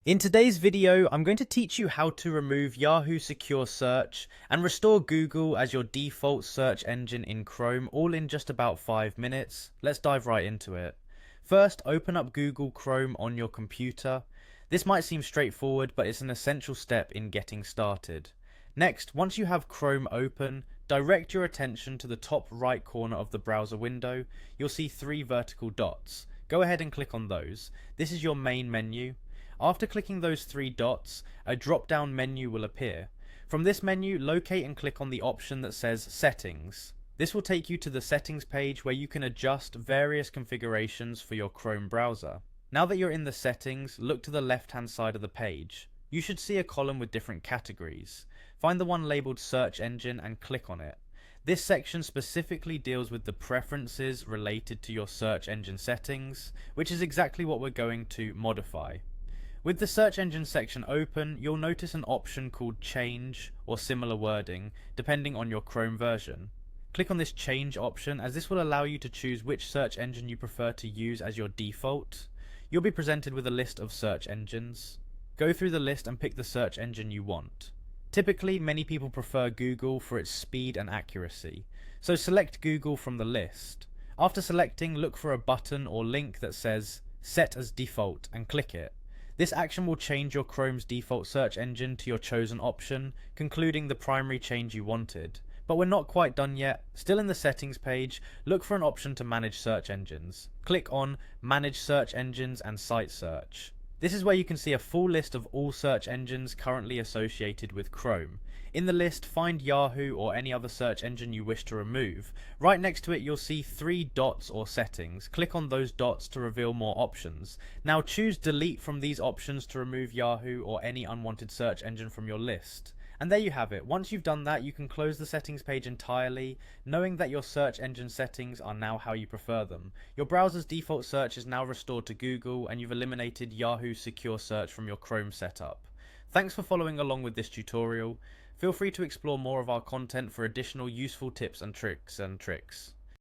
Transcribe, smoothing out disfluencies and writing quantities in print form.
In today's video, I'm going to teach you how to remove Yahoo Secure Search and restore Google as your default search engine in Chrome, all in just about 5 minutes. Let's dive right into it. First, open up Google Chrome on your computer. This might seem straightforward, but it's an essential step in getting started. Next, once you have Chrome open, direct your attention to the top right corner of the browser window. You'll see 3 vertical dots. Go ahead and click on those. This is your main menu. After clicking those 3 dots, a drop-down menu will appear. From this menu, locate and click on the option that says Settings. This will take you to the settings page where you can adjust various configurations for your Chrome browser. Now that you're in the settings, look to the left-hand side of the page. You should see a column with different categories. Find the one labeled Search Engine and click on it. This section specifically deals with the preferences related to your search engine settings, which is exactly what we're going to modify. With the search engine section open, you'll notice an option called Change or similar wording, depending on your Chrome version. Click on this Change option, as this will allow you to choose which search engine you prefer to use as your default. You'll be presented with a list of search engines. Go through the list and pick the search engine you want. Typically, many people prefer Google for its speed and accuracy, so select Google from the list. After selecting, look for a button or link that says Set as Default and click it. This action will change your Chrome's default search engine to your chosen option, concluding the primary change you wanted. But we're not quite done yet. Still in the settings page, look for an option to manage search engines. Click on Manage Search Engines and Site Search. This is where you can see a full list of all search engines currently associated with Chrome. In the list, find Yahoo or any other search engine you wish to remove. Right next to it, you'll see 3 dots or settings. Click on those dots to reveal more options. Now choose Delete from these options to remove Yahoo or any unwanted search engine from your list. And there you have it. Once you've done that, you can close the settings page entirely, knowing that your search engine settings are now how you prefer them. Your browser's default search is now restored to Google, and you've eliminated Yahoo Secure Search from your Chrome setup. Thanks for following along with this tutorial. Feel free to explore more of our content for additional useful tips and tricks.